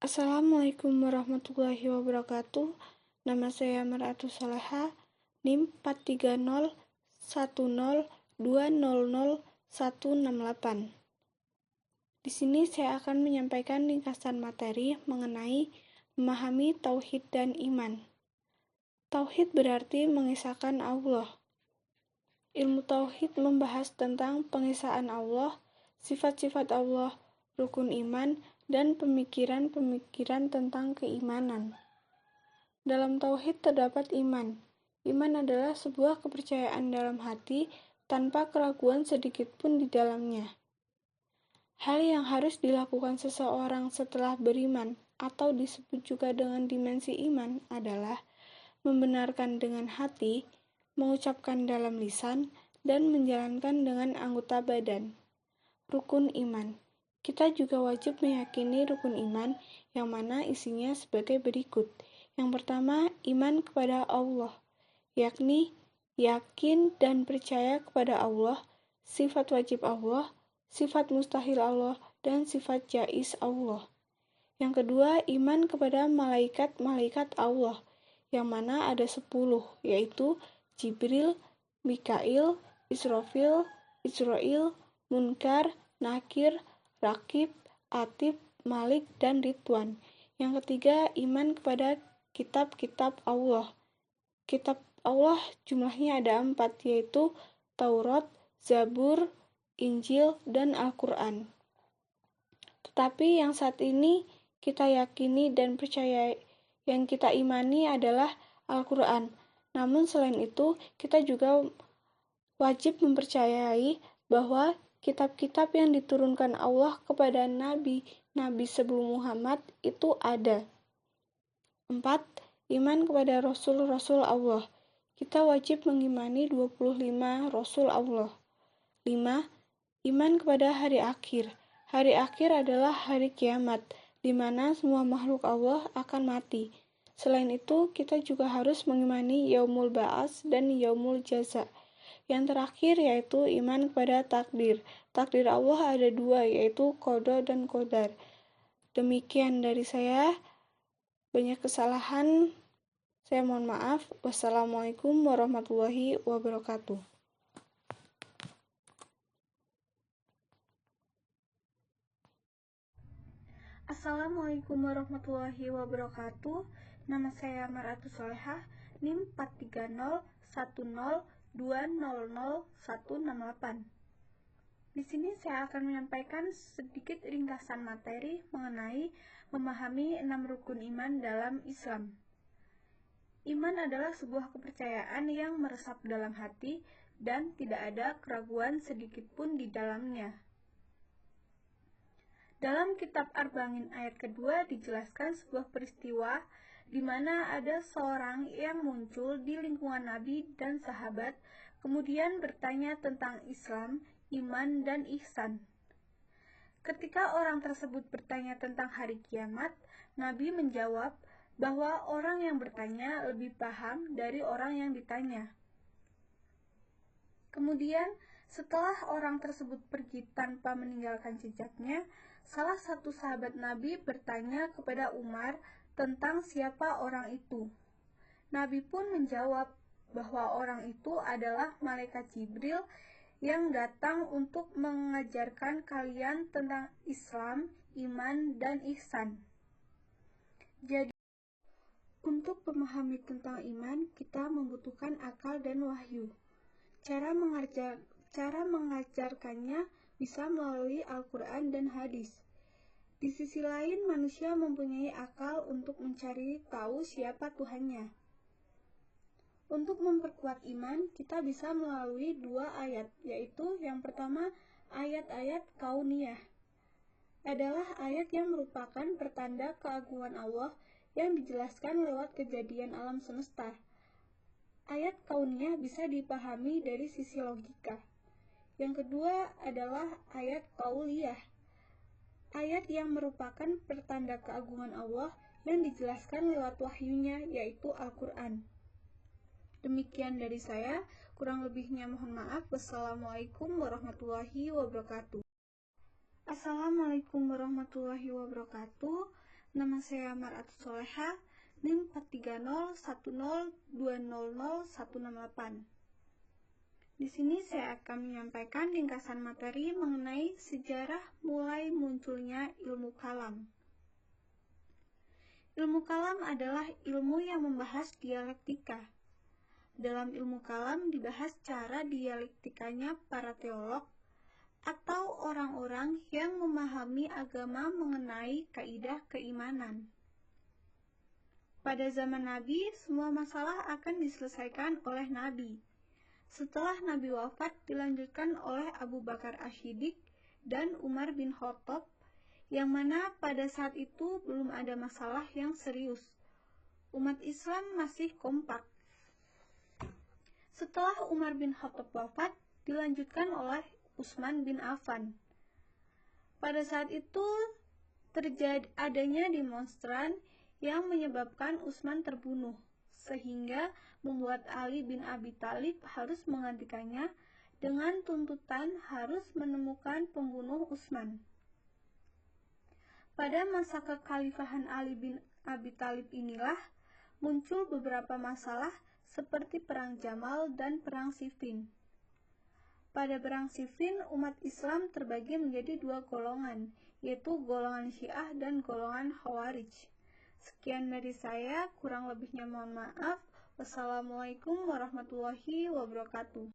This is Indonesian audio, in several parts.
Assalamualaikum warahmatullahi wabarakatuh. Nama saya Maratu Saleha, NIM 43010200168. Di sini saya akan menyampaikan ringkasan materi mengenai memahami tauhid dan iman. Tauhid berarti mengesahkan Allah. Ilmu tauhid membahas tentang pengesaan Allah, sifat-sifat Allah, rukun iman, dan pemikiran-pemikiran tentang keimanan. Dalam tauhid terdapat iman. Iman adalah sebuah kepercayaan dalam hati tanpa keraguan sedikit pun di dalamnya. Hal yang harus dilakukan seseorang setelah beriman atau disebut juga dengan dimensi iman adalah membenarkan dengan hati, mengucapkan dalam lisan, dan menjalankan dengan anggota badan. Rukun iman. Kita juga wajib meyakini rukun iman yang mana isinya sebagai berikut. Yang pertama, iman kepada Allah, yakni yakin dan percaya kepada Allah, sifat wajib Allah, sifat mustahil Allah, dan sifat jaiz Allah. Yang kedua, iman kepada malaikat-malaikat Allah, yang mana ada 10, yaitu Jibril, Mikail, Israfil, Israil, Munkar, Nakir, Rakib, Atib, Malik, dan Ridwan. Yang ketiga, iman kepada kitab-kitab Allah. Kitab Allah jumlahnya ada 4, yaitu Taurat, Zabur, Injil, dan Al-Quran. Tetapi yang saat ini kita yakini dan percaya, yang kita imani adalah Al-Quran. Namun selain itu, kita juga wajib mempercayai bahwa kitab-kitab yang diturunkan Allah kepada nabi-nabi sebelum Muhammad itu ada. 4. Iman kepada Rasul-Rasul Allah. Kita wajib mengimani 25 Rasul Allah. 5. Iman kepada hari akhir. Hari akhir adalah hari kiamat, di mana semua makhluk Allah akan mati. Selain itu, kita juga harus mengimani Yaumul Ba'ats dan Yaumul Jaza. Yang terakhir yaitu iman kepada takdir. Takdir Allah ada 2, yaitu qada dan qadar. Demikian dari saya. Banyak kesalahan, saya mohon maaf. Wassalamualaikum warahmatullahi wabarakatuh. Assalamualaikum warahmatullahi wabarakatuh. Nama saya Maratu Saleha, NIM 43010200168. Di sini saya akan menyampaikan sedikit ringkasan materi mengenai memahami 6 rukun iman dalam Islam. Iman adalah sebuah kepercayaan yang meresap dalam hati dan tidak ada keraguan sedikit pun di dalamnya. Dalam kitab Arba'in ayat kedua dijelaskan sebuah peristiwa di mana ada seorang yang muncul di lingkungan Nabi dan sahabat, kemudian bertanya tentang Islam, iman, dan ihsan. Ketika orang tersebut bertanya tentang hari kiamat, Nabi menjawab bahwa orang yang bertanya lebih paham dari orang yang ditanya. Kemudian, setelah orang tersebut pergi tanpa meninggalkan jejaknya, salah satu sahabat Nabi bertanya kepada Umar tentang siapa orang itu. Nabi pun menjawab bahwa orang itu adalah malaikat Jibril yang datang untuk mengajarkan kalian tentang Islam, iman, dan ihsan. Jadi, untuk memahami tentang iman, kita membutuhkan akal dan wahyu. Cara mengajarkannya bisa melalui Al-Quran dan hadis. Di sisi lain, manusia mempunyai akal untuk mencari tahu siapa Tuhannya. Untuk memperkuat iman, kita bisa melalui 2 ayat, yaitu yang pertama, ayat-ayat kauniyah. Adalah ayat yang merupakan pertanda keagungan Allah yang dijelaskan lewat kejadian alam semesta. Ayat kauniyah bisa dipahami dari sisi logika. Yang kedua adalah ayat qauliyah. Ayat yang merupakan pertanda keagungan Allah yang dijelaskan lewat wahyunya, yaitu Al-Quran. Demikian dari saya, kurang lebihnya mohon maaf. Wassalamualaikum warahmatullahi wabarakatuh. Assalamualaikum warahmatullahi wabarakatuh. Nama saya Mar'atus Soleha, NIM 43010200168. Di sini saya akan menyampaikan ringkasan materi mengenai sejarah mulai munculnya ilmu kalam. Ilmu kalam adalah ilmu yang membahas dialektika. Dalam ilmu kalam dibahas cara dialektikanya para teolog atau orang-orang yang memahami agama mengenai kaidah keimanan. Pada zaman Nabi, semua masalah akan diselesaikan oleh Nabi. Setelah Nabi wafat, dilanjutkan oleh Abu Bakar Asy-Syiddiq dan Umar bin Khattab, yang mana pada saat itu belum ada masalah yang serius. Umat Islam masih kompak. Setelah Umar bin Khattab wafat, dilanjutkan oleh Utsman bin Affan. Pada saat itu terjadi adanya demonstran yang menyebabkan Utsman terbunuh, sehingga membuat Ali bin Abi Thalib harus menggantikannya dengan tuntutan harus menemukan pembunuh Utsman. Pada masa kekhalifahan Ali bin Abi Thalib inilah muncul beberapa masalah seperti Perang Jamal dan Perang Siffin. Pada Perang Siffin, umat Islam terbagi menjadi dua golongan, yaitu golongan Syiah dan golongan Khawarij. Sekian dari saya, kurang lebihnya mohon maaf. Wassalamualaikum warahmatullahi wabarakatuh.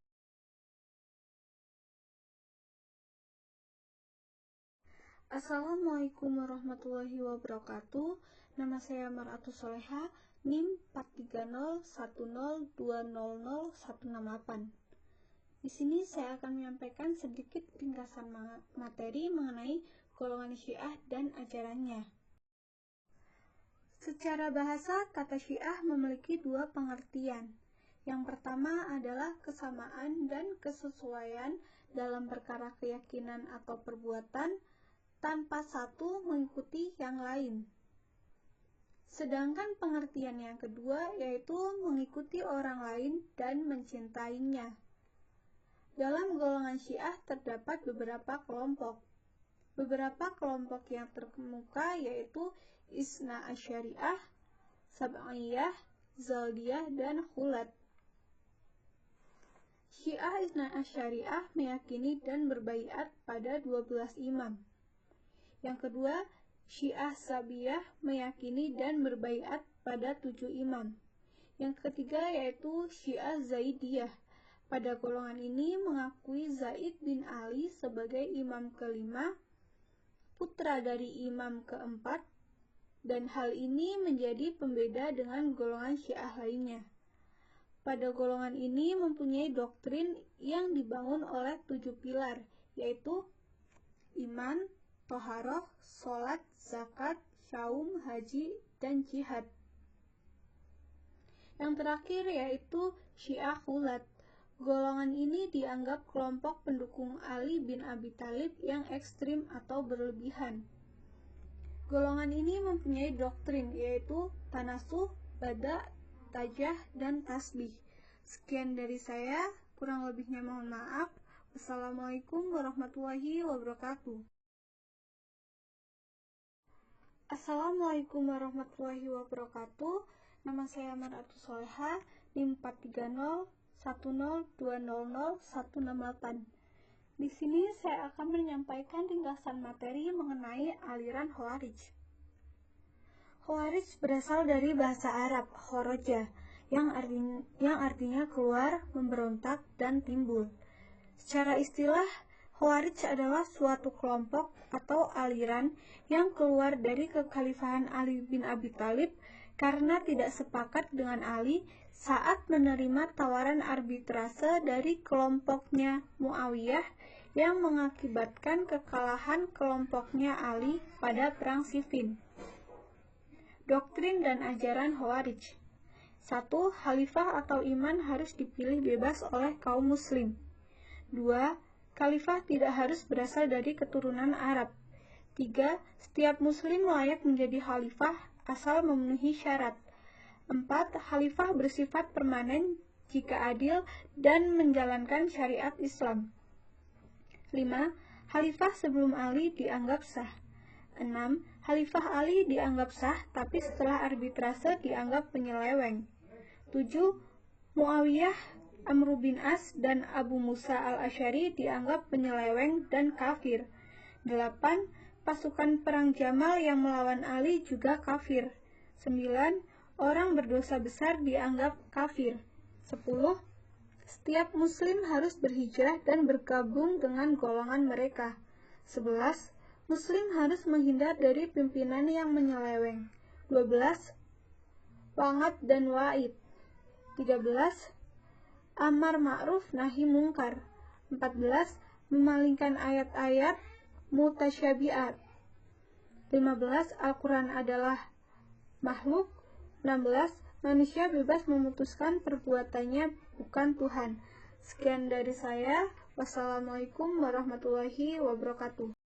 Assalamualaikum warahmatullahi wabarakatuh. Nama saya Mar'atus Soleha, NIM 43010200168. Di sini saya akan menyampaikan sedikit ringkasan materi mengenai golongan Syiah dan ajarannya. Secara bahasa, kata Syiah memiliki dua pengertian. Yang pertama adalah kesamaan dan kesesuaian dalam perkara keyakinan atau perbuatan, tanpa satu mengikuti yang lain. Sedangkan pengertian yang kedua yaitu mengikuti orang lain dan mencintainya. Dalam golongan Syiah terdapat beberapa kelompok. Beberapa kelompok yang terkemuka yaitu Isna Asy'ariyah, Sab'iyah, Zaidiyah, dan Khulat. Syiah Isna Asy'ariyah meyakini dan berbaiat pada 12 imam. Yang kedua, Syiah Sab'iyah meyakini dan berbaiat pada 7 imam. Yang ketiga yaitu Syiah Zaidiyah. Pada golongan ini mengakui Zaid bin Ali sebagai imam kelima, putra dari imam keempat, dan hal ini menjadi pembeda dengan golongan Syiah lainnya. Pada golongan ini mempunyai doktrin yang dibangun oleh 7 pilar, yaitu iman, toharoh, sholat, zakat, syaum, haji, dan jihad. Yang terakhir yaitu Syiah Khulat. Golongan ini dianggap kelompok pendukung Ali bin Abi Thalib yang ekstrim atau berlebihan. Golongan ini mempunyai doktrin yaitu tanasuh, bada, tajah, dan tasbih. Sekian dari saya, kurang lebihnya mohon maaf. Wassalamualaikum warahmatullahi wabarakatuh. Assalamualaikum warahmatullahi wabarakatuh. Nama saya Mar'atus Soleha, NIM 43010200168. Di sini saya akan menyampaikan ringkasan materi mengenai aliran Khawarij. Khawarij berasal dari bahasa Arab kharaja, yang artinya keluar, memberontak, dan timbul. Secara istilah, Khawarij adalah suatu kelompok atau aliran yang keluar dari kekhalifahan Ali bin Abi Thalib karena tidak sepakat dengan Ali saat menerima tawaran arbitrase dari kelompoknya Muawiyah yang mengakibatkan kekalahan kelompoknya Ali pada Perang Siffin. Doktrin dan ajaran Khawarij. 1. Khalifah atau iman harus dipilih bebas oleh kaum muslim. 2. Khalifah tidak harus berasal dari keturunan Arab. 3. Setiap muslim layak menjadi khalifah asal memenuhi syarat. 4. Khalifah bersifat permanen jika adil dan menjalankan syariat Islam. 5. Khalifah sebelum Ali dianggap sah. 6. Khalifah Ali dianggap sah, tapi setelah arbitrase dianggap penyeleweng. 7. Muawiyah, Amr bin As, dan Abu Musa al-Asy'ari dianggap penyeleweng dan kafir. 8. Pasukan perang Jamal yang melawan Ali juga kafir. 9. Orang berdosa besar dianggap kafir. 10. Setiap muslim harus berhijrah dan bergabung dengan golongan mereka. 11. Muslim harus menghindar dari pimpinan yang menyeleweng. 12. Wa'ad dan wa'id. 13. Amar ma'ruf nahi mungkar. 14. Memalingkan ayat-ayat mutasyabihat. 15. Al-Quran adalah makhluk. 16. Manusia bebas memutuskan perbuatannya, bukan Tuhan. Sekian dari saya. Wassalamualaikum warahmatullahi wabarakatuh.